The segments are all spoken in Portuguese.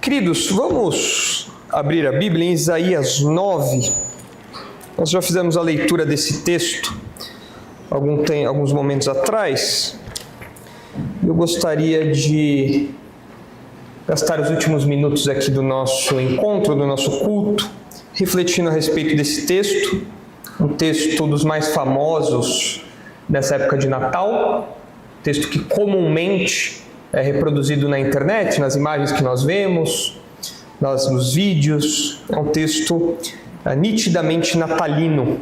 Queridos, vamos abrir a Bíblia em Isaías 9. Nós já fizemos a leitura desse texto alguns momentos atrás. Eu gostaria de gastar os últimos minutos aqui do nosso encontro, do nosso culto, refletindo a respeito desse texto, um texto dos mais famosos nessa época de Natal, texto que comumente é reproduzido na internet, nas imagens que nós vemos, nos vídeos. É um texto nitidamente natalino.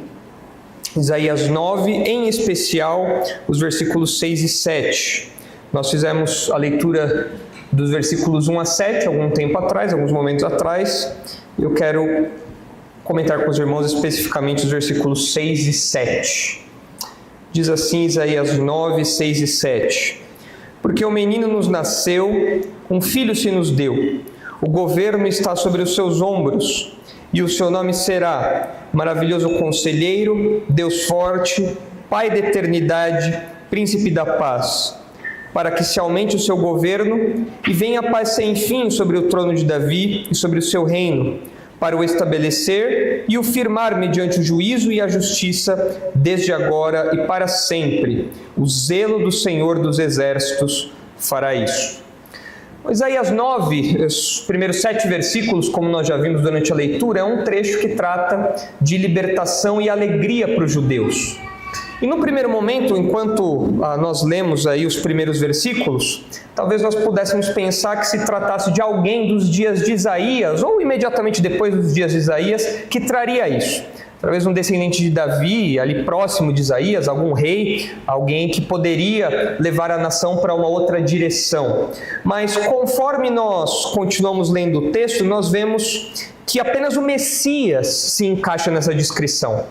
Isaías 9, em especial os versículos 6 e 7. Nós fizemos a leitura dos versículos 1 a 7 algum tempo atrás, alguns momentos atrás. Eu quero comentar com os irmãos especificamente os versículos 6 e 7. Diz assim Isaías 9, 6 e 7. Porque um menino nos nasceu, um filho se nos deu. O governo está sobre os seus ombros, e o seu nome será Maravilhoso Conselheiro, Deus Forte, Pai da Eternidade, Príncipe da Paz. Para que se aumente o seu governo e venha a paz sem fim sobre o trono de Davi e sobre o seu reino, para o estabelecer e o firmar mediante o juízo e a justiça, desde agora e para sempre. O zelo do Senhor dos Exércitos fará isso. Isaías 9, os primeiros 7 versículos, como nós já vimos durante a leitura, é um trecho que trata de libertação e alegria para os judeus. E no primeiro momento, enquanto nós lemos aí os primeiros versículos, talvez nós pudéssemos pensar que se tratasse de alguém dos dias de Isaías, ou imediatamente depois dos dias de Isaías, que traria isso. Talvez um descendente de Davi, ali próximo de Isaías, algum rei, alguém que poderia levar a nação para uma outra direção. Mas conforme nós continuamos lendo o texto, nós vemos que apenas o Messias se encaixa nessa descrição.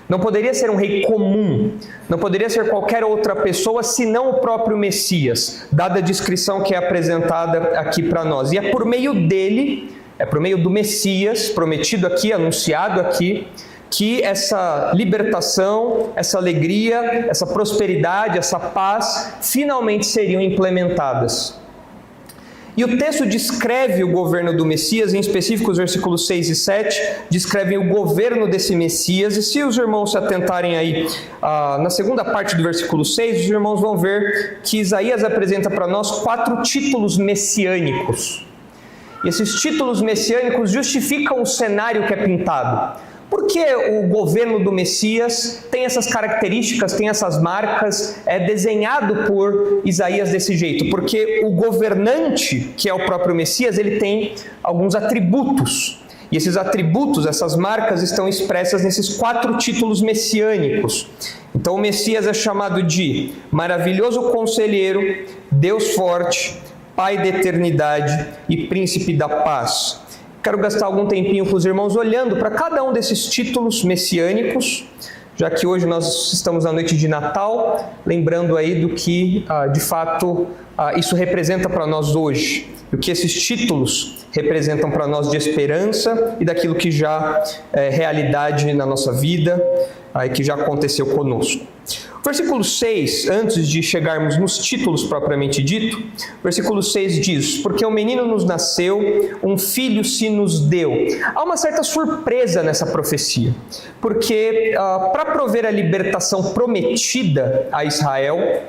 Não poderia ser um rei comum, não poderia ser qualquer outra pessoa senão o próprio Messias, dada a descrição que é apresentada aqui para nós. E é por meio dele, é por meio do Messias, prometido aqui, anunciado aqui, que essa libertação, essa alegria, essa prosperidade, essa paz finalmente seriam implementadas. E o texto descreve o governo do Messias, em específico os versículos 6 e 7, descrevem o governo desse Messias. E se os irmãos se atentarem aí na segunda parte do versículo 6, os irmãos vão ver que Isaías apresenta para nós 4 títulos messiânicos. E esses títulos messiânicos justificam o cenário que é pintado. Por que o governo do Messias tem essas características, tem essas marcas, é desenhado por Isaías desse jeito? Porque o governante, que é o próprio Messias, ele tem alguns atributos. E esses atributos, essas marcas, estão expressas nesses 4 títulos messiânicos. Então o Messias é chamado de Maravilhoso Conselheiro, Deus Forte, Pai da Eternidade e Príncipe da Paz. Quero gastar algum tempinho com os irmãos olhando para cada um desses títulos messiânicos, já que hoje nós estamos na noite de Natal, lembrando aí do que, de fato, isso representa para nós hoje. O que esses títulos representam para nós de esperança e daquilo que já é realidade na nossa vida e que já aconteceu conosco. Versículo 6, antes de chegarmos nos títulos propriamente dito, versículo 6 diz: porque um menino nos nasceu, um filho se nos deu. Há uma certa surpresa nessa profecia, porque para prover a libertação prometida a Israel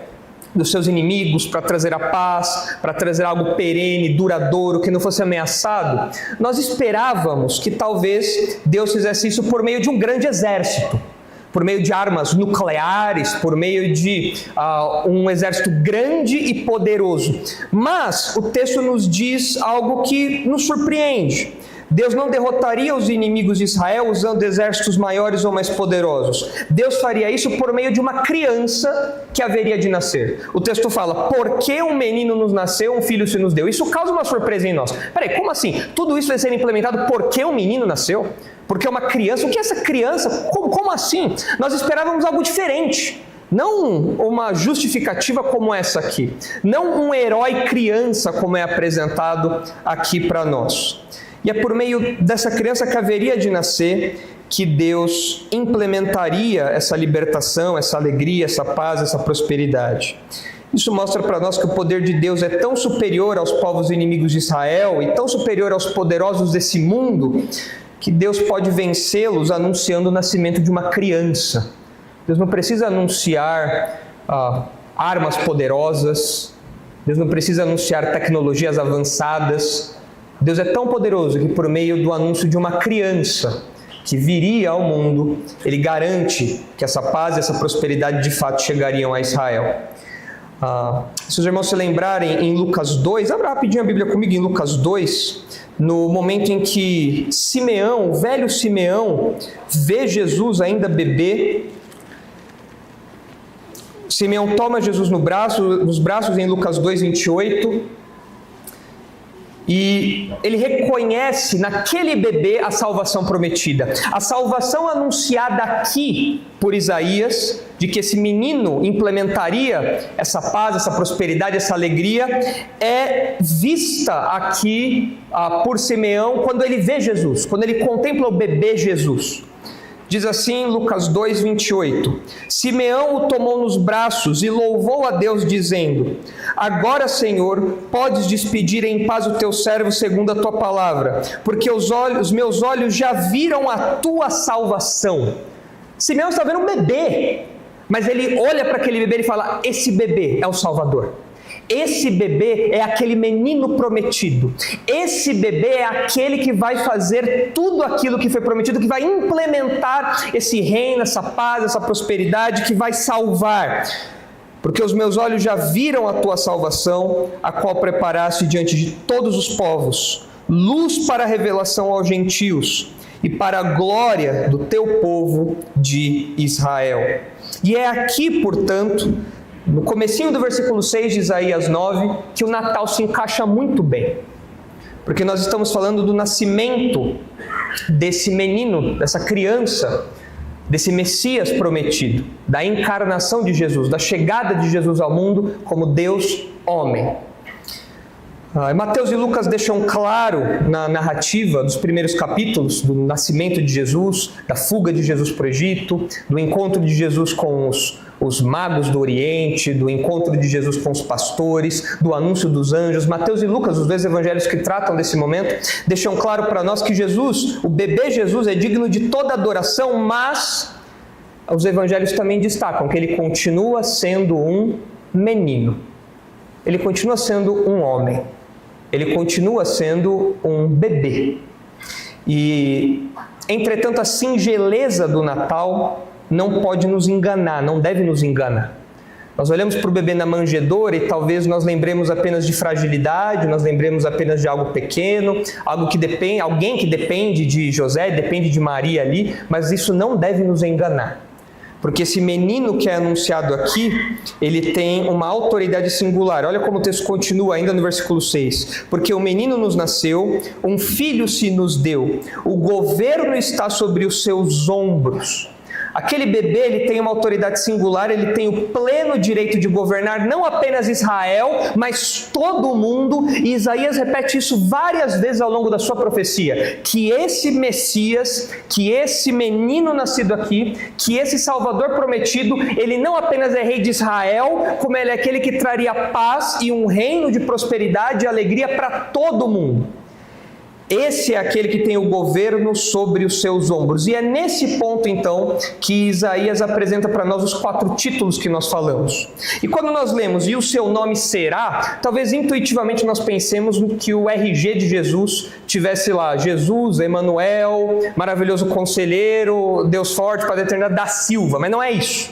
dos seus inimigos, para trazer a paz, para trazer algo perene, duradouro, que não fosse ameaçado, nós esperávamos que talvez Deus fizesse isso por meio de um grande exército, por meio de armas nucleares, por meio de um exército grande e poderoso. Mas o texto nos diz algo que nos surpreende. Deus não derrotaria os inimigos de Israel usando exércitos maiores ou mais poderosos. Deus faria isso por meio de uma criança que haveria de nascer. O texto fala, porque um menino nos nasceu, um filho se nos deu. Isso causa uma surpresa em nós. Peraí, como assim? Tudo isso vai ser implementado porque um menino nasceu? Porque uma criança? O que é essa criança? Como assim? Nós esperávamos algo diferente. Não uma justificativa como essa aqui. Não um herói criança como é apresentado aqui para nós. E é por meio dessa criança que haveria de nascer que Deus implementaria essa libertação, essa alegria, essa paz, essa prosperidade. Isso mostra para nós que o poder de Deus é tão superior aos povos inimigos de Israel e tão superior aos poderosos desse mundo, que Deus pode vencê-los anunciando o nascimento de uma criança. Deus não precisa anunciar armas poderosas, Deus não precisa anunciar tecnologias avançadas. Deus é tão poderoso que por meio do anúncio de uma criança que viria ao mundo, Ele garante que essa paz e essa prosperidade de fato chegariam a Israel. Se os irmãos se lembrarem, em Lucas 2, abra rapidinho a Bíblia comigo em Lucas 2, no momento em que Simeão, o velho Simeão, vê Jesus ainda bebê. Simeão toma Jesus nos braços em Lucas 2, 28, e ele reconhece naquele bebê a salvação prometida. A salvação anunciada aqui por Isaías, de que esse menino implementaria essa paz, essa prosperidade, essa alegria, é vista aqui por Simeão quando ele vê Jesus, quando ele contempla o bebê Jesus. Diz assim Lucas 2, 28, Simeão o tomou nos braços e louvou a Deus dizendo, agora, Senhor, podes despedir em paz o teu servo segundo a tua palavra, porque os meus olhos já viram a tua salvação. Simeão está vendo um bebê, mas ele olha para aquele bebê e fala, esse bebê é o Salvador. Esse bebê é aquele menino prometido. Esse bebê é aquele que vai fazer tudo aquilo que foi prometido, que vai implementar esse reino, essa paz, essa prosperidade, que vai salvar. Porque os meus olhos já viram a tua salvação, a qual preparaste diante de todos os povos, luz para a revelação aos gentios e para a glória do teu povo de Israel. E é aqui, portanto, no comecinho do versículo 6 de Isaías 9, que o Natal se encaixa muito bem. Porque nós estamos falando do nascimento desse menino, dessa criança, desse Messias prometido, da encarnação de Jesus, da chegada de Jesus ao mundo como Deus homem. Mateus e Lucas deixam claro na narrativa dos primeiros capítulos do nascimento de Jesus, da fuga de Jesus para o Egito, do encontro de Jesus com os magos do Oriente, do encontro de Jesus com os pastores, do anúncio dos anjos. Mateus e Lucas, os dois evangelhos que tratam desse momento, deixam claro para nós que Jesus, o bebê Jesus, é digno de toda adoração, mas os evangelhos também destacam que ele continua sendo um menino. Ele continua sendo um homem. Ele continua sendo um bebê. E, entretanto, a singeleza do Natal não pode nos enganar, não deve nos enganar. Nós olhamos para o bebê na manjedoura e talvez nós lembremos apenas de fragilidade, nós lembremos apenas de algo pequeno, algo que depende, alguém que depende de José, depende de Maria ali, mas isso não deve nos enganar. Porque esse menino que é anunciado aqui, ele tem uma autoridade singular. Olha como o texto continua ainda no versículo 6. Porque o menino nos nasceu, um filho se nos deu, o governo está sobre os seus ombros. Aquele bebê, ele tem uma autoridade singular, ele tem o pleno direito de governar não apenas Israel, mas todo o mundo. E Isaías repete isso várias vezes ao longo da sua profecia, que esse Messias, que esse menino nascido aqui, que esse Salvador prometido, ele não apenas é rei de Israel, como ele é aquele que traria paz e um reino de prosperidade e alegria para todo o mundo. Esse é aquele que tem o governo sobre os seus ombros. E é nesse ponto, então, que Isaías apresenta para nós os 4 títulos que nós falamos. E quando nós lemos, e o seu nome será, talvez intuitivamente nós pensemos que o RG de Jesus tivesse lá, Jesus, Emanuel, maravilhoso conselheiro, Deus forte, Padre eterno, da Silva, mas não é isso.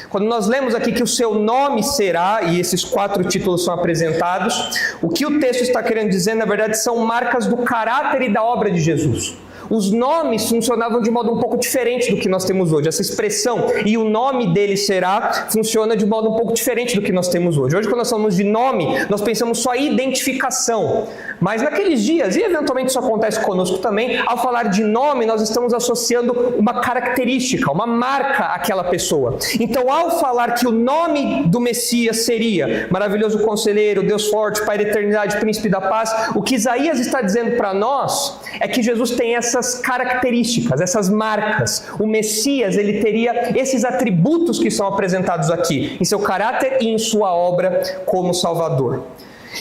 Quando nós lemos aqui que o seu nome será, e esses 4 títulos são apresentados, o que o texto está querendo dizer, na verdade, são marcas do caráter e da obra de Jesus. Os nomes funcionavam de modo um pouco diferente do que nós temos hoje. Essa expressão, e o nome dele será, funciona de modo um pouco diferente do que nós temos hoje. Hoje, quando nós falamos de nome, nós pensamos só em identificação. Mas naqueles dias, e eventualmente isso acontece conosco também, ao falar de nome, nós estamos associando uma característica, uma marca àquela pessoa. Então, ao falar que o nome do Messias seria maravilhoso conselheiro, Deus forte, Pai da eternidade, príncipe da paz, o que Isaías está dizendo para nós é que Jesus tem essa essas características, essas marcas. O Messias, ele teria esses atributos que são apresentados aqui, em seu caráter e em sua obra como Salvador.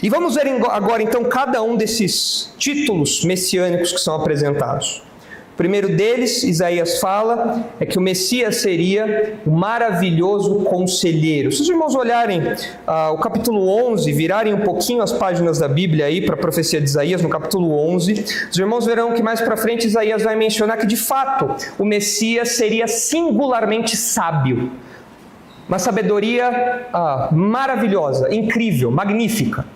E vamos ver agora então cada um desses títulos messiânicos que são apresentados. O primeiro deles, Isaías fala, é que o Messias seria o maravilhoso conselheiro. Se os irmãos olharem o capítulo 11, virarem um pouquinho as páginas da Bíblia aí para a profecia de Isaías, no capítulo 11, os irmãos verão que mais para frente Isaías vai mencionar que de fato o Messias seria singularmente sábio. Uma sabedoria maravilhosa, incrível, magnífica.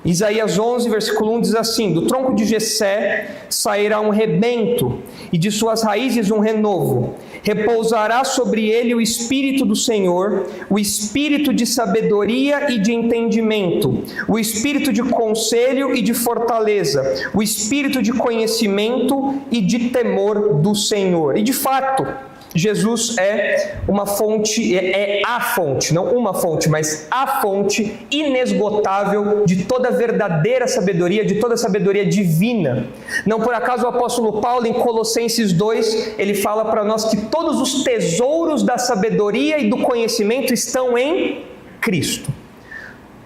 Isaías 11, versículo 1 diz assim: do tronco de Jessé sairá um rebento, e de suas raízes um renovo. Repousará sobre ele o Espírito do Senhor, o Espírito de sabedoria e de entendimento, o Espírito de conselho e de fortaleza, o Espírito de conhecimento e de temor do Senhor. E de fato, Jesus é uma fonte, é a fonte, não uma fonte, mas a fonte inesgotável de toda a verdadeira sabedoria, de toda a sabedoria divina. Não por acaso o apóstolo Paulo, em Colossenses 2, ele fala para nós que todos os tesouros da sabedoria e do conhecimento estão em Cristo.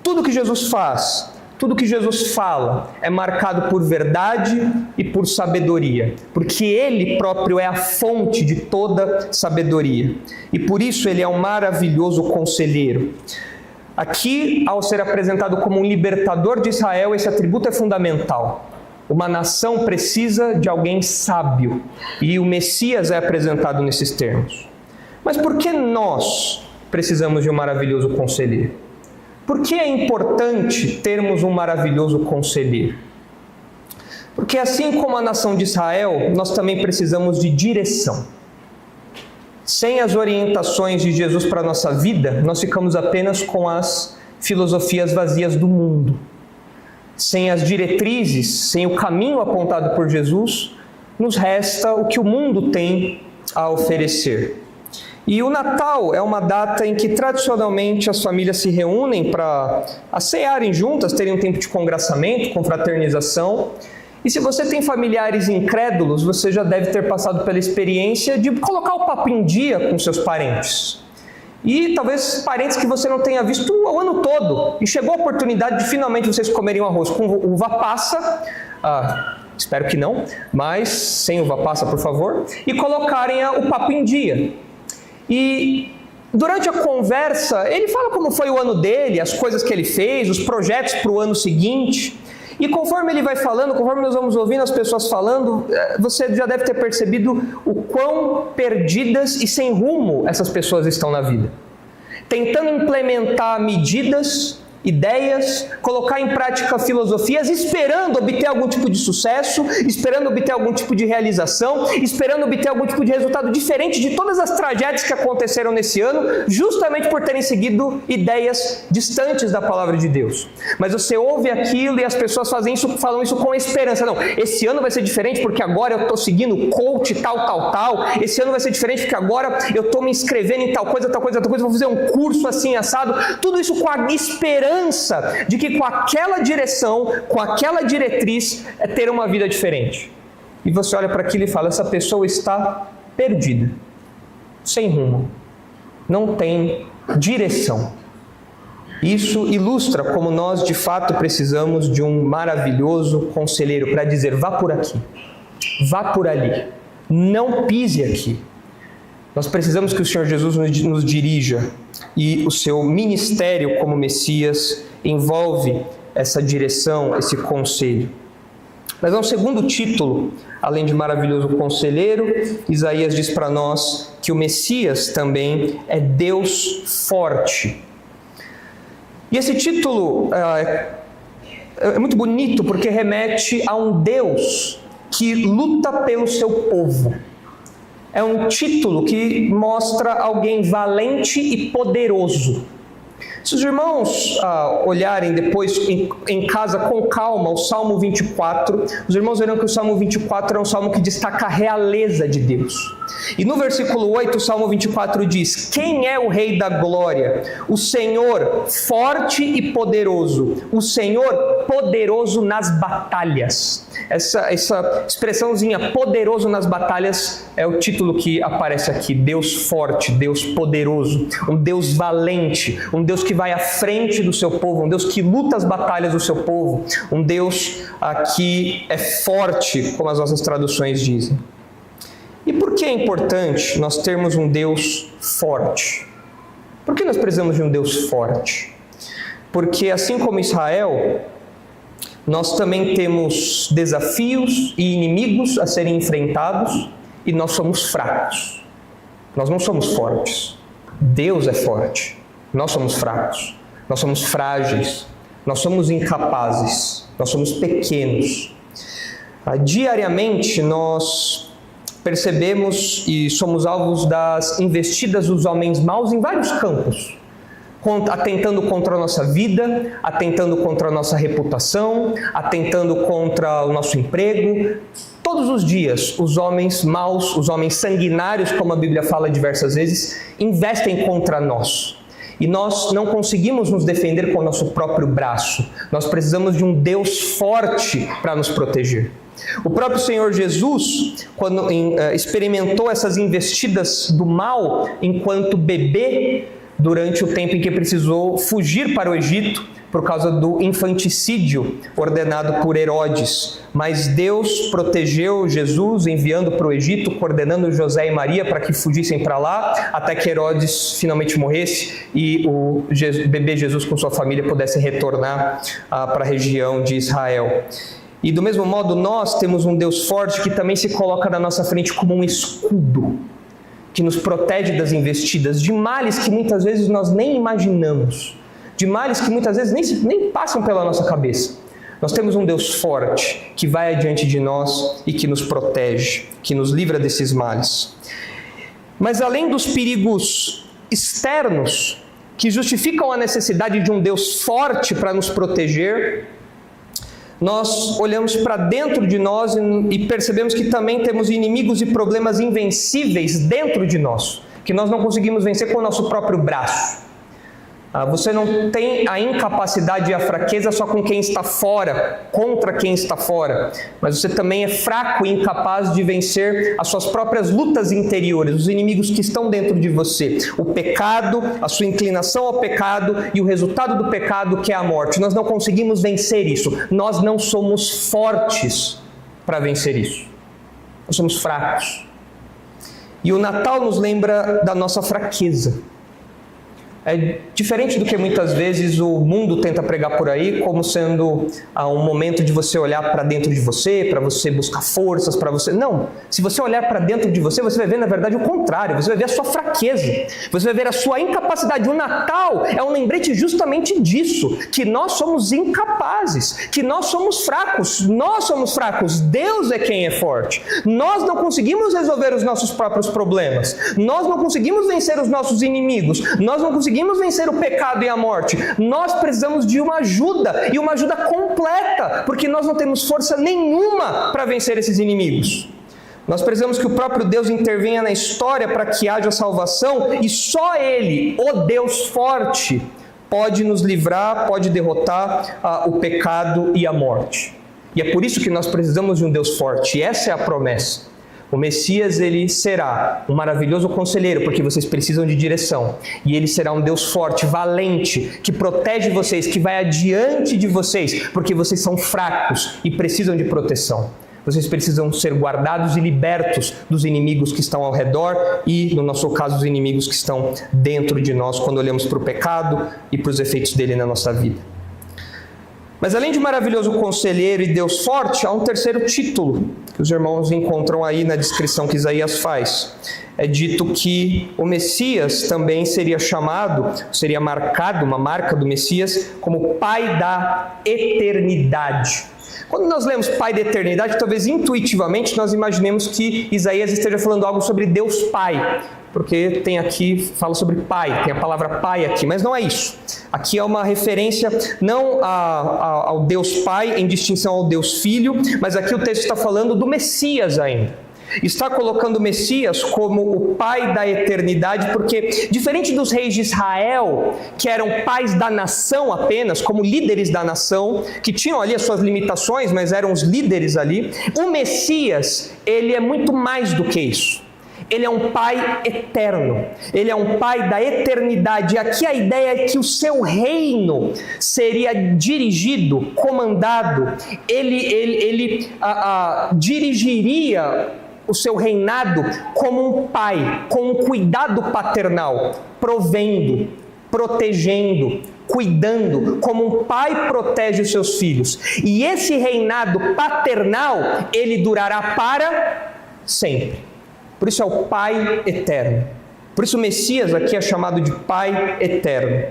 Tudo que Jesus faz, tudo que Jesus fala é marcado por verdade e por sabedoria, porque Ele próprio é a fonte de toda sabedoria. E por isso Ele é um maravilhoso conselheiro. Aqui, ao ser apresentado como um libertador de Israel, esse atributo é fundamental. Uma nação precisa de alguém sábio, e o Messias é apresentado nesses termos. Mas por que nós precisamos de um maravilhoso conselheiro? Por que é importante termos um maravilhoso conselheiro? Porque assim como a nação de Israel, nós também precisamos de direção. Sem as orientações de Jesus para a nossa vida, nós ficamos apenas com as filosofias vazias do mundo. Sem as diretrizes, sem o caminho apontado por Jesus, nos resta o que o mundo tem a oferecer. E o Natal é uma data em que tradicionalmente as famílias se reúnem para cearem juntas, terem um tempo de congraçamento, confraternização. E se você tem familiares incrédulos, você já deve ter passado pela experiência de colocar o papo em dia com seus parentes. E talvez parentes que você não tenha visto o ano todo. E chegou a oportunidade de finalmente vocês comerem um arroz com uva passa, espero que não, mas sem uva passa, por favor, e colocarem o papo em dia. E durante a conversa, ele fala como foi o ano dele, as coisas que ele fez, os projetos para o ano seguinte. E conforme ele vai falando, conforme nós vamos ouvindo as pessoas falando, você já deve ter percebido o quão perdidas e sem rumo essas pessoas estão na vida. Tentando implementar medidas, ideias, colocar em prática filosofias, esperando obter algum tipo de sucesso, esperando obter algum tipo de realização, esperando obter algum tipo de resultado diferente de todas as tragédias que aconteceram nesse ano, justamente por terem seguido ideias distantes da palavra de Deus. Mas você ouve aquilo e as pessoas falam isso com esperança. Não, esse ano vai ser diferente porque agora eu estou seguindo coach tal. Esse ano vai ser diferente porque agora eu estou me inscrevendo em tal coisa, vou fazer um curso assim, assado. Tudo isso com a esperança de que com aquela direção, com aquela diretriz, é ter uma vida diferente. E você olha para aquilo e fala, essa pessoa está perdida, sem rumo, não tem direção. Isso ilustra como nós de fato precisamos de um maravilhoso conselheiro para dizer, vá por aqui, vá por ali, não pise aqui. Nós precisamos que o Senhor Jesus nos dirija, e o seu ministério como Messias envolve essa direção, esse conselho. Mas há um segundo título, além de maravilhoso conselheiro, Isaías diz para nós que o Messias também é Deus forte. E esse título é muito bonito porque remete a um Deus que luta pelo seu povo. É um título que mostra alguém valente e poderoso. Se os irmãos olharem depois em casa com calma o Salmo 24, os irmãos verão que o Salmo 24 é um salmo que destaca a realeza de Deus. E no versículo 8, o Salmo 24 diz, quem é o Rei da Glória? O Senhor forte e poderoso, o Senhor poderoso nas batalhas. Essa expressãozinha, poderoso nas batalhas, é o título que aparece aqui. Deus forte, Deus poderoso, um Deus valente, um Deus que vai à frente do seu povo, um Deus que luta as batalhas do seu povo, um Deus que é forte, como as nossas traduções dizem. E por que é importante nós termos um Deus forte? Por que nós precisamos de um Deus forte? Porque assim como Israel, nós também temos desafios e inimigos a serem enfrentados e nós somos fracos. Nós não somos fortes. Deus é forte. Nós somos fracos. Nós somos frágeis. Nós somos incapazes. Nós somos pequenos. Diariamente nós percebemos e somos alvos das investidas dos homens maus em vários campos, atentando contra a nossa vida, atentando contra a nossa reputação, atentando contra o nosso emprego. Todos os dias, os homens maus, os homens sanguinários, como a Bíblia fala diversas vezes, investem contra nós. E nós não conseguimos nos defender com o nosso próprio braço. Nós precisamos de um Deus forte para nos proteger. O próprio Senhor Jesus, quando experimentou essas investidas do mal enquanto bebê, durante o tempo em que precisou fugir para o Egito por causa do infanticídio ordenado por Herodes. Mas Deus protegeu Jesus enviando para o Egito, coordenando José e Maria para que fugissem para lá, até que Herodes finalmente morresse e o bebê Jesus com sua família pudesse retornar para a região de Israel. E do mesmo modo nós temos um Deus forte que também se coloca na nossa frente como um escudo, que nos protege das investidas, de males que muitas vezes nós nem imaginamos, de males que muitas vezes nem passam pela nossa cabeça. Nós temos um Deus forte que vai adiante de nós e que nos protege, que nos livra desses males. Mas além dos perigos externos que justificam a necessidade de um Deus forte para nos proteger, nós olhamos para dentro de nós e percebemos que também temos inimigos e problemas invencíveis dentro de nós, que nós não conseguimos vencer com o nosso próprio braço. Você não tem a incapacidade e a fraqueza só com quem está fora, contra quem está fora, mas você também é fraco e incapaz de vencer as suas próprias lutas interiores, os inimigos que estão dentro de você, o pecado, a sua inclinação ao pecado e o resultado do pecado, que é a morte. Nós não conseguimos vencer isso, nós não somos fortes para vencer isso, nós somos fracos. E o Natal nos lembra da nossa fraqueza. É diferente do que muitas vezes o mundo tenta pregar por aí, como sendo um momento de você olhar para dentro de você, para você buscar forças, para você... Não, se você olhar para dentro de você, você vai ver na verdade o contrário, você vai ver a sua fraqueza, você vai ver a sua incapacidade. O Natal é um lembrete justamente disso, que nós somos incapazes, que nós somos fracos, Deus é quem é forte. Nós não conseguimos resolver os nossos próprios problemas, nós não conseguimos vencer os nossos inimigos, nós não conseguimos vencer o pecado e a morte. Nós precisamos de uma ajuda, e uma ajuda completa, porque nós não temos força nenhuma para vencer esses inimigos. Nós precisamos que o próprio Deus intervenha na história para que haja salvação, e só Ele, o Deus forte, pode nos livrar, pode derrotar o pecado e a morte. E é por isso que nós precisamos de um Deus forte, e essa é a promessa. O Messias, ele será um maravilhoso conselheiro, porque vocês precisam de direção. E ele será um Deus forte, valente, que protege vocês, que vai adiante de vocês, porque vocês são fracos e precisam de proteção. Vocês precisam ser guardados e libertos dos inimigos que estão ao redor e, no nosso caso, os inimigos que estão dentro de nós, quando olhamos para o pecado e para os efeitos dele na nossa vida. Mas além de maravilhoso conselheiro e Deus forte, há um terceiro título que os irmãos encontram aí na descrição que Isaías faz. É dito que o Messias também seria chamado, seria marcado, uma marca do Messias, como Pai da Eternidade. Quando nós lemos Pai da Eternidade, talvez intuitivamente nós imaginemos que Isaías esteja falando algo sobre Deus Pai, porque tem aqui, fala sobre Pai, tem a palavra Pai aqui, mas não é isso. Aqui é uma referência não ao Deus Pai em distinção ao Deus Filho, mas aqui o texto está falando do Messias ainda. Está colocando o Messias como o pai da eternidade, porque diferente dos reis de Israel, que eram pais da nação apenas, como líderes da nação, que tinham ali as suas limitações, mas eram os líderes ali, o Messias, ele é muito mais do que isso. Ele é um pai eterno, ele é um pai da eternidade. E aqui a ideia é que o seu reino seria dirigido, comandado, ele dirigiria o seu reinado como um pai, com um cuidado paternal, provendo, protegendo, cuidando, como um pai protege os seus filhos. E esse reinado paternal, ele durará para sempre. Por isso é o Pai eterno. Por isso o Messias aqui é chamado de Pai eterno.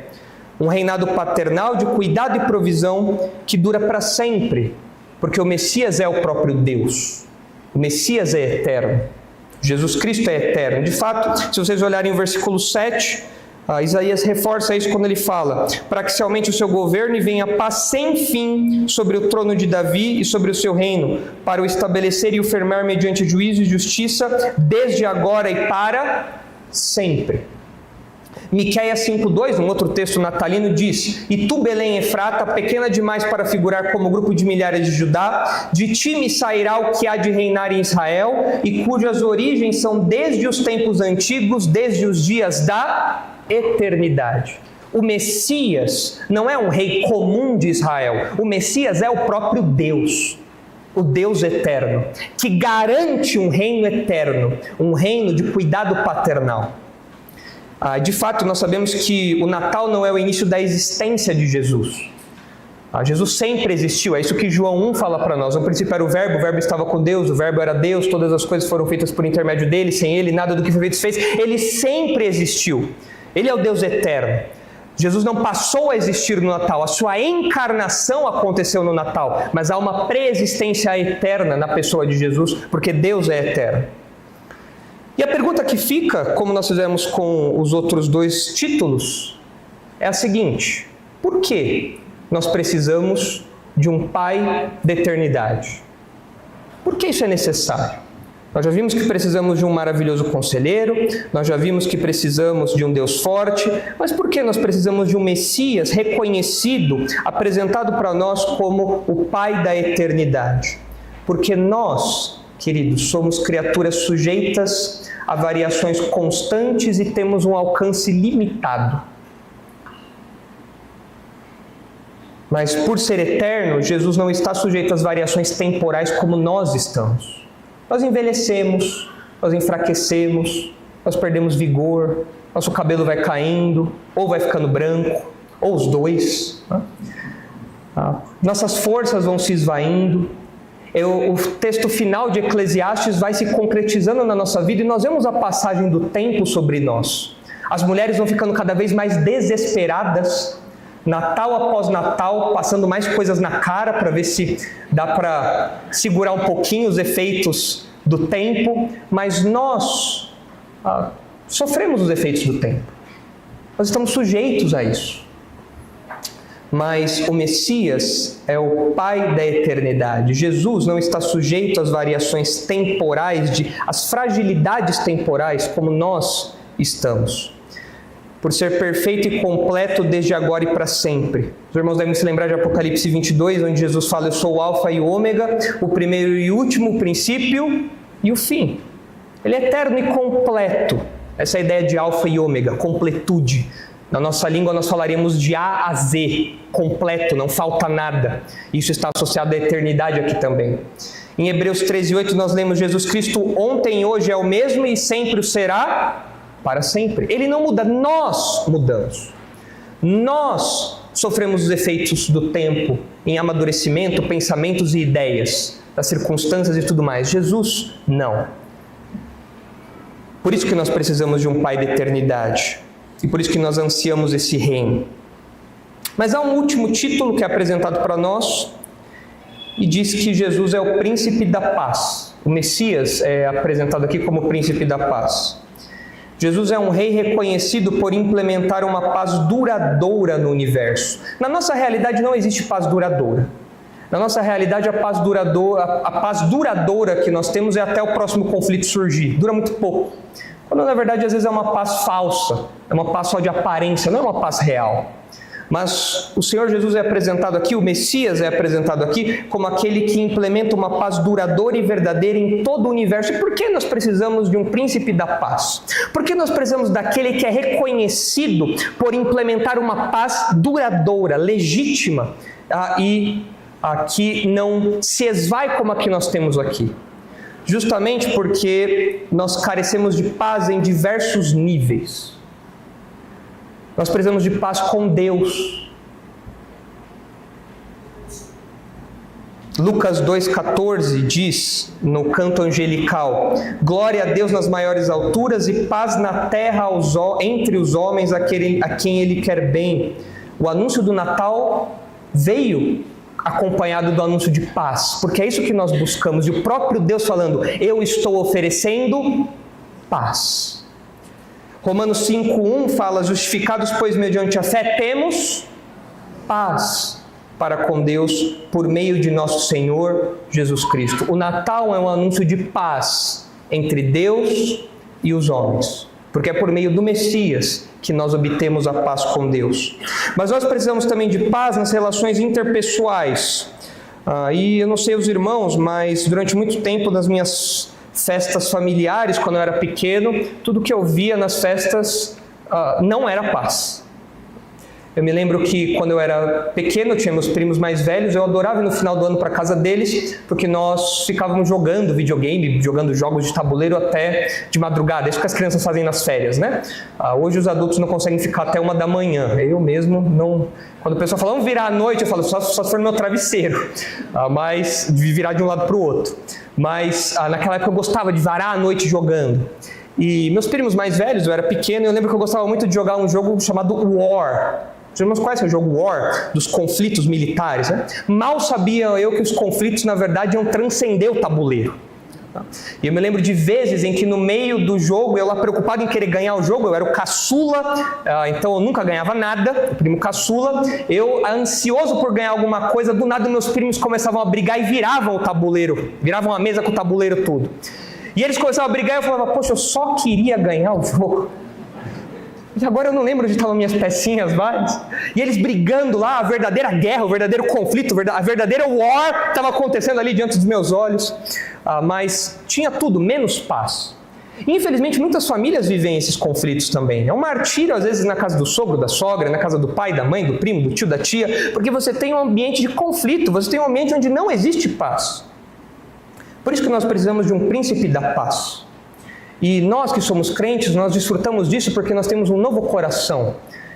Um reinado paternal de cuidado e provisão que dura para sempre, porque o Messias é o próprio Deus. O Messias é eterno. Jesus Cristo é eterno. De fato, se vocês olharem o versículo 7, Isaías reforça isso quando ele fala: para que se aumente o seu governo e venha paz sem fim sobre o trono de Davi e sobre o seu reino, para o estabelecer e o firmar mediante juízo e justiça, desde agora e para sempre. Miqueias 5,2, um outro texto natalino, diz: e tu, Belém Efrata, pequena demais para figurar como grupo de milhares de Judá, de ti me sairá o que há de reinar em Israel, e cujas origens são desde os tempos antigos, desde os dias da eternidade. O Messias não é um rei comum de Israel, o Messias é o próprio Deus, o Deus eterno, que garante um reino eterno, um reino de cuidado paternal. De fato, nós sabemos que o Natal não é o início da existência de Jesus. Jesus sempre existiu, é isso que João 1 fala para nós. No princípio era o Verbo estava com Deus, o Verbo era Deus, todas as coisas foram feitas por intermédio dele, sem ele nada do que foi feito se fez. Ele sempre existiu. Ele é o Deus eterno. Jesus não passou a existir no Natal, a sua encarnação aconteceu no Natal, mas há uma pré-existência eterna na pessoa de Jesus, porque Deus é eterno. E a pergunta que fica, como nós fizemos com os outros dois títulos, é a seguinte: por que nós precisamos de um Pai da eternidade? Por que isso é necessário? Nós já vimos que precisamos de um maravilhoso conselheiro, nós já vimos que precisamos de um Deus forte, mas por que nós precisamos de um Messias reconhecido, apresentado para nós como o Pai da eternidade? Porque nós, queridos, somos criaturas sujeitas a variações constantes e temos um alcance limitado. Mas por ser eterno, Jesus não está sujeito às variações temporais como nós estamos. Nós envelhecemos, nós enfraquecemos, nós perdemos vigor, nosso cabelo vai caindo, ou vai ficando branco, ou os dois. Nossas forças vão se esvaindo. O texto final de Eclesiastes vai se concretizando na nossa vida e nós vemos a passagem do tempo sobre nós. As mulheres vão ficando cada vez mais desesperadas, Natal após Natal, passando mais coisas na cara para ver se dá para segurar um pouquinho os efeitos do tempo, mas nós sofremos os efeitos do tempo. Nós estamos sujeitos a isso. Mas o Messias é o Pai da eternidade. Jesus não está sujeito às variações temporais, às fragilidades temporais como nós estamos. Por ser perfeito e completo desde agora e para sempre. Os irmãos devem se lembrar de Apocalipse 22, onde Jesus fala: eu sou o alfa e o ômega, o primeiro e último, o princípio e o fim. Ele é eterno e completo. Essa é a ideia de alfa e ômega, completude. Na nossa língua nós falaríamos de A a Z, completo, não falta nada. Isso está associado à eternidade aqui também. Em Hebreus 13:8 nós lemos: Jesus Cristo ontem e hoje é o mesmo e sempre o será para sempre. Ele não muda, nós mudamos. Nós sofremos os efeitos do tempo em amadurecimento, pensamentos e ideias, das circunstâncias e tudo mais. Jesus, não. Por isso que nós precisamos de um Pai da eternidade. E por isso que nós ansiamos esse reino. Mas há um último título que é apresentado para nós e diz que Jesus é o príncipe da paz. O Messias é apresentado aqui como o príncipe da paz. Jesus é um rei reconhecido por implementar uma paz duradoura no universo. Na nossa realidade não existe paz duradoura. Na nossa realidade, a paz duradoura que nós temos é até o próximo conflito surgir. Dura muito pouco. Quando, na verdade, às vezes é uma paz falsa, é uma paz só de aparência, não é uma paz real. Mas o Senhor Jesus é apresentado aqui, o Messias é apresentado aqui como aquele que implementa uma paz duradoura e verdadeira em todo o universo. E por que nós precisamos de um príncipe da paz? Por que nós precisamos daquele que é reconhecido por implementar uma paz duradoura, legítima e que não se esvai como a que nós temos aqui? Justamente porque nós carecemos de paz em diversos níveis. Nós precisamos de paz com Deus. Lucas 2,14 diz, no canto angelical: glória a Deus nas maiores alturas e paz na terra entre os homens a quem Ele quer bem. O anúncio do Natal veio acompanhado do anúncio de paz, porque é isso que nós buscamos, e o próprio Deus falando: eu estou oferecendo paz. Romanos 5,1 fala: justificados, pois, mediante a fé, temos paz para com Deus por meio de nosso Senhor Jesus Cristo. O Natal é um anúncio de paz entre Deus e os homens, porque é por meio do Messias que nós obtemos a paz com Deus. Mas nós precisamos também de paz nas relações interpessoais. E eu não sei os irmãos, mas durante muito tempo nas minhas festas familiares, quando eu era pequeno, tudo que eu via nas festas não era paz. Eu me lembro que quando eu era pequeno, eu tinha meus primos mais velhos, eu adorava ir no final do ano para a casa deles, porque nós ficávamos jogando videogame, jogando jogos de tabuleiro até de madrugada. Isso que as crianças fazem nas férias, né? Hoje os adultos não conseguem ficar até 1 da manhã. Eu mesmo não... Quando o pessoal fala, vamos virar à noite, eu falo, só se for no meu travesseiro. Mas de virar de um lado para o outro. Mas naquela época eu gostava de varar à noite jogando. E meus primos mais velhos, eu era pequeno, e eu lembro que eu gostava muito de jogar um jogo chamado War. Os irmãos conhecem o jogo War, dos conflitos militares, né? Mal sabia eu que os conflitos, na verdade, iam transcender o tabuleiro. E eu me lembro de vezes em que no meio do jogo, eu lá preocupado em querer ganhar o jogo, eu era o caçula, então eu nunca ganhava nada, o primo caçula, eu ansioso por ganhar alguma coisa, do nada meus primos começavam a brigar e viravam o tabuleiro, viravam a mesa com o tabuleiro todo. E eles começavam a brigar e eu falava, poxa, eu só queria ganhar o jogo. E agora eu não lembro onde estavam minhas pecinhas várias. E eles brigando lá, a verdadeira guerra, o verdadeiro conflito, a verdadeira war estava acontecendo ali diante dos meus olhos. Mas tinha tudo, menos paz. E, infelizmente, muitas famílias vivem esses conflitos também. É um martírio, às vezes, na casa do sogro, da sogra, na casa do pai, da mãe, do primo, do tio, da tia, porque você tem um ambiente de conflito, você tem um ambiente onde não existe paz. Por isso que nós precisamos de um príncipe da paz. E nós que somos crentes, nós desfrutamos disso porque nós temos um novo coração,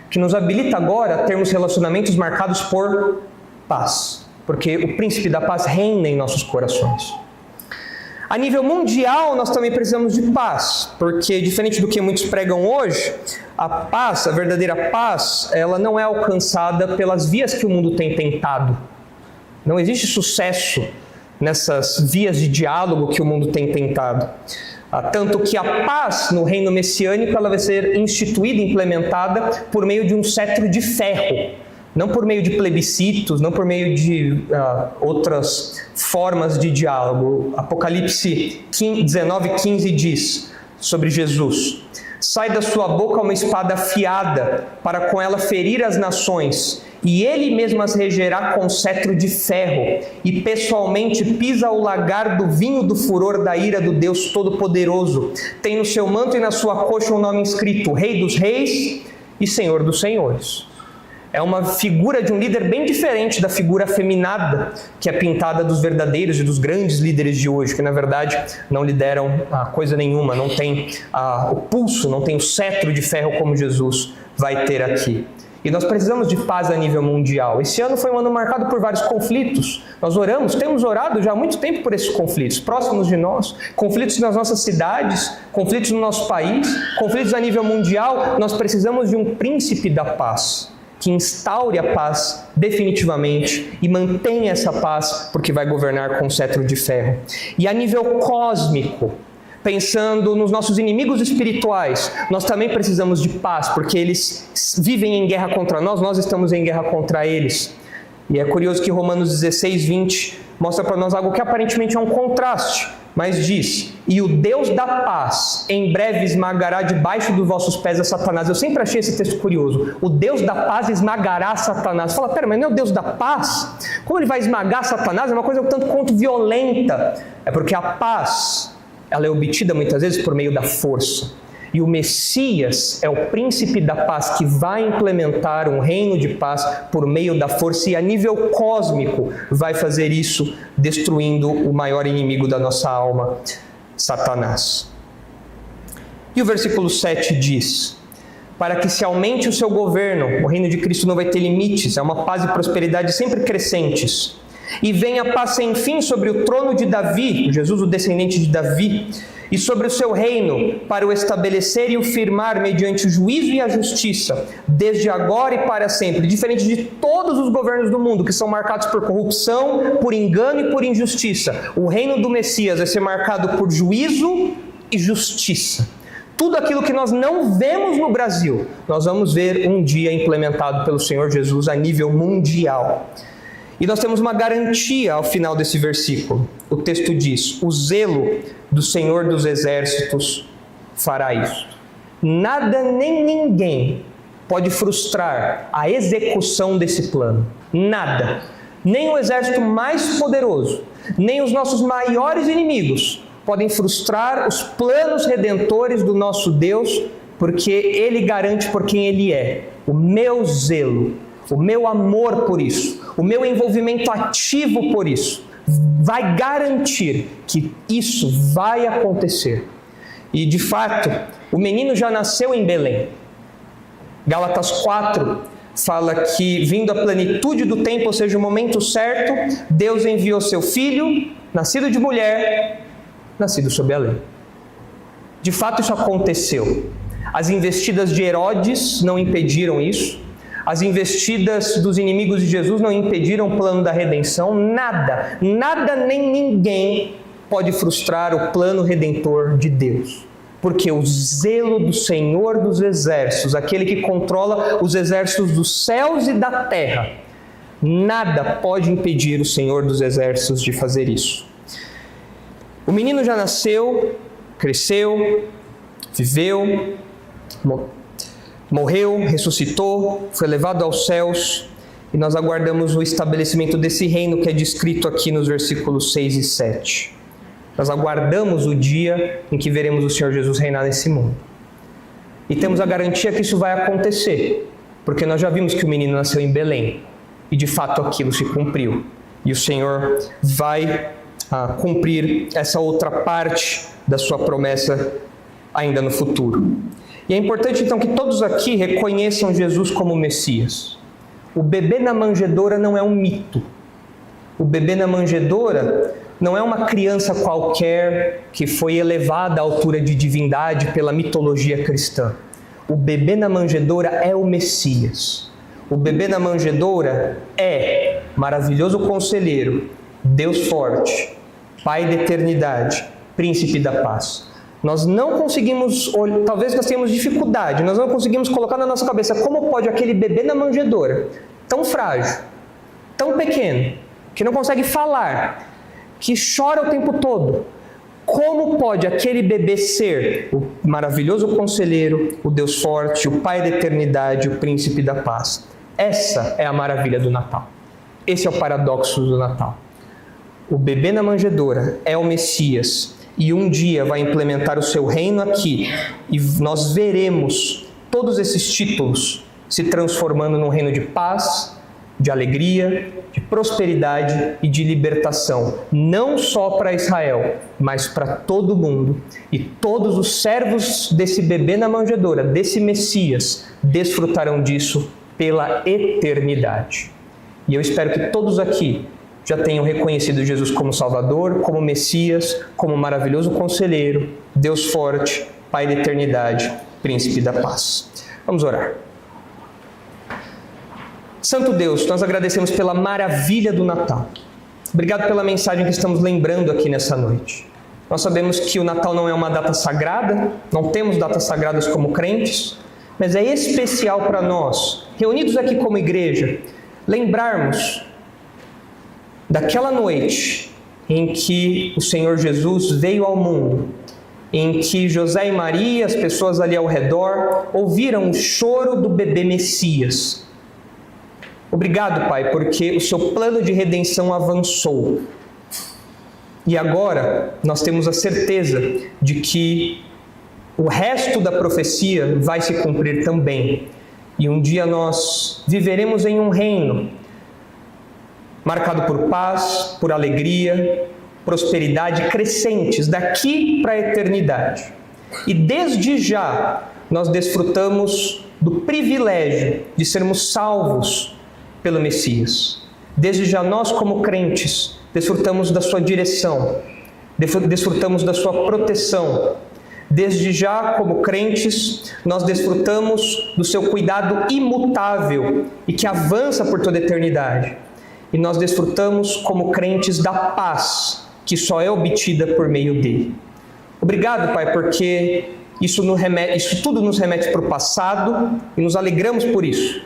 que nos habilita agora a termos relacionamentos marcados por paz, porque o príncipe da paz reina em nossos corações. A nível mundial, nós também precisamos de paz, porque diferente do que muitos pregam hoje, a paz, a verdadeira paz, ela não é alcançada pelas vias que o mundo tem tentado. Não existe sucesso nessas vias de diálogo que o mundo tem tentado. Tanto que a paz no reino messiânico ela vai ser instituída e implementada por meio de um cetro de ferro, não por meio de plebiscitos, não por meio de outras formas de diálogo. Apocalipse 19:15 diz sobre Jesus: sai da sua boca uma espada afiada, para com ela ferir as nações, e ele mesmo as regerá com cetro de ferro, e pessoalmente pisa o lagar do vinho do furor da ira do Deus Todo-Poderoso. Tem no seu manto e na sua coxa um nome escrito: Rei dos Reis e Senhor dos Senhores. É uma figura de um líder bem diferente da figura afeminada que é pintada dos verdadeiros e dos grandes líderes de hoje, que na verdade não lideram coisa nenhuma, não tem o pulso, não tem o cetro de ferro como Jesus vai ter aqui. E nós precisamos de paz a nível mundial. Esse ano foi um ano marcado por vários conflitos. Nós temos orado já há muito tempo por esses conflitos, próximos de nós, conflitos nas nossas cidades, conflitos no nosso país, conflitos a nível mundial. Nós precisamos de um príncipe da paz, que instaure a paz definitivamente e mantenha essa paz, porque vai governar com cetro de ferro. E a nível cósmico, pensando nos nossos inimigos espirituais, nós também precisamos de paz, porque eles vivem em guerra contra nós, nós estamos em guerra contra eles. E é curioso que Romanos 16, 20 mostra para nós algo que aparentemente é um contraste, mas diz: e o Deus da paz em breve esmagará debaixo dos vossos pés a Satanás. Eu sempre achei esse texto curioso. O Deus da paz esmagará Satanás. Fala, pera, mas não é o Deus da paz? Como ele vai esmagar Satanás? É uma coisa um tanto quanto violenta. É porque a paz, ela é obtida muitas vezes por meio da força. E o Messias é o príncipe da paz que vai implementar um reino de paz por meio da força, e a nível cósmico vai fazer isso, destruindo o maior inimigo da nossa alma, Satanás. E o versículo 7 diz: para que se aumente o seu governo, o reino de Cristo não vai ter limites, é uma paz e prosperidade sempre crescentes, e venha a paz sem fim sobre o trono de Davi, Jesus, o descendente de Davi, e sobre o seu reino, para o estabelecer e o firmar mediante o juízo e a justiça, desde agora e para sempre, diferente de todos os governos do mundo, que são marcados por corrupção, por engano e por injustiça. O reino do Messias vai ser marcado por juízo e justiça. Tudo aquilo que nós não vemos no Brasil, nós vamos ver um dia implementado pelo Senhor Jesus a nível mundial. E nós temos uma garantia ao final desse versículo. O texto diz: o zelo do Senhor dos Exércitos fará isso. Nada nem ninguém pode frustrar a execução desse plano. Nada. Nem o exército mais poderoso, nem os nossos maiores inimigos podem frustrar os planos redentores do nosso Deus, porque Ele garante por quem Ele é. O meu zelo, o meu amor por isso, o meu envolvimento ativo por isso, vai garantir que isso vai acontecer. E de fato, o menino já nasceu em Belém. Gálatas 4 fala que, vindo a plenitude do tempo, ou seja, o momento certo, Deus enviou seu filho, nascido de mulher, nascido sob a lei. De fato, isso aconteceu. As investidas de Herodes não impediram isso. As investidas dos inimigos de Jesus não impediram o plano da redenção. Nada nem ninguém pode frustrar o plano redentor de Deus. Porque o zelo do Senhor dos Exércitos, aquele que controla os exércitos dos céus e da terra, nada pode impedir o Senhor dos Exércitos de fazer isso. O menino já nasceu, cresceu, viveu, morreu, ressuscitou, foi levado aos céus, e nós aguardamos o estabelecimento desse reino que é descrito aqui nos versículos 6 e 7. Nós aguardamos o dia em que veremos o Senhor Jesus reinar nesse mundo. E temos a garantia que isso vai acontecer, porque nós já vimos que o menino nasceu em Belém, e de fato aquilo se cumpriu. E o Senhor vai cumprir essa outra parte da sua promessa ainda no futuro. E é importante então que todos aqui reconheçam Jesus como Messias. O bebê na manjedoura não é um mito. O bebê na manjedoura não é uma criança qualquer que foi elevada à altura de divindade pela mitologia cristã. O bebê na manjedoura é o Messias. O bebê na manjedoura é maravilhoso conselheiro, Deus forte, Pai da eternidade, Príncipe da paz. Nós não conseguimos, talvez nós tenhamos dificuldade, nós não conseguimos colocar na nossa cabeça como pode aquele bebê na manjedoura, tão frágil, tão pequeno, que não consegue falar, que chora o tempo todo. Como pode aquele bebê ser o maravilhoso conselheiro, o Deus forte, o Pai da eternidade, o Príncipe da paz? Essa é a maravilha do Natal. Esse é o paradoxo do Natal. O bebê na manjedoura é o Messias, e um dia vai implementar o seu reino aqui, e nós veremos todos esses títulos se transformando num reino de paz, de alegria, de prosperidade e de libertação, não só para Israel, mas para todo mundo. E todos os servos desse bebê na manjedoura, desse Messias, desfrutarão disso pela eternidade. E eu espero que todos aqui já tenham reconhecido Jesus como Salvador, como Messias, como maravilhoso conselheiro, Deus forte, Pai da eternidade, Príncipe da paz. Vamos orar. Santo Deus, nós agradecemos pela maravilha do Natal. Obrigado pela mensagem que estamos lembrando aqui nessa noite. Nós sabemos que o Natal não é uma data sagrada, não temos datas sagradas como crentes, mas é especial para nós, reunidos aqui como igreja, lembrarmos daquela noite em que o Senhor Jesus veio ao mundo, em que José e Maria, as pessoas ali ao redor, ouviram o choro do bebê Messias. Obrigado, Pai, porque o seu plano de redenção avançou. E agora nós temos a certeza de que o resto da profecia vai se cumprir também. E um dia nós viveremos em um reino marcado por paz, por alegria, prosperidade crescentes daqui para a eternidade. E desde já nós desfrutamos do privilégio de sermos salvos pelo Messias. Desde já nós, como crentes, desfrutamos da sua direção, desfrutamos da sua proteção. Desde já, como crentes, nós desfrutamos do seu cuidado imutável e que avança por toda a eternidade. E nós desfrutamos, como crentes, da paz que só é obtida por meio dele. Obrigado, Pai, porque isso tudo nos remete para o passado e nos alegramos por isso.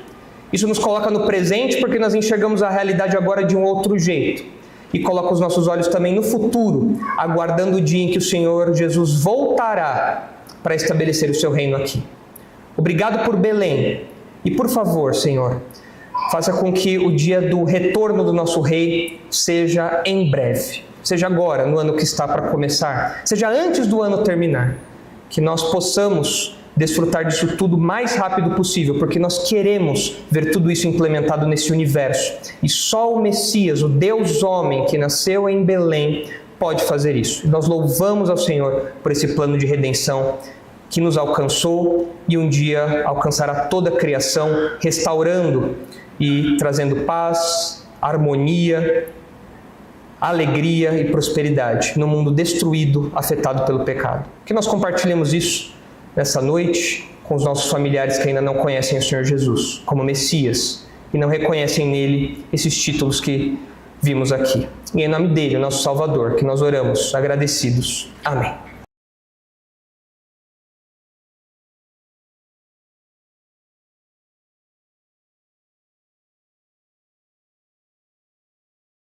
Isso nos coloca no presente porque nós enxergamos a realidade agora de um outro jeito. E coloca os nossos olhos também no futuro, aguardando o dia em que o Senhor Jesus voltará para estabelecer o seu reino aqui. Obrigado por Belém. E por favor, Senhor, faça com que o dia do retorno do nosso Rei seja em breve. Seja agora, no ano que está para começar. Seja antes do ano terminar. Que nós possamos desfrutar disso tudo o mais rápido possível, porque nós queremos ver tudo isso implementado nesse universo. E só o Messias, o Deus homem que nasceu em Belém, pode fazer isso. E nós louvamos ao Senhor por esse plano de redenção que nos alcançou e um dia alcançará toda a criação, restaurando e trazendo paz, harmonia, alegria e prosperidade no mundo destruído, afetado pelo pecado. Que nós compartilhemos isso nessa noite com os nossos familiares que ainda não conhecem o Senhor Jesus como Messias e não reconhecem nele esses títulos que vimos aqui. E em nome dele, o nosso Salvador, que nós oramos agradecidos. Amém.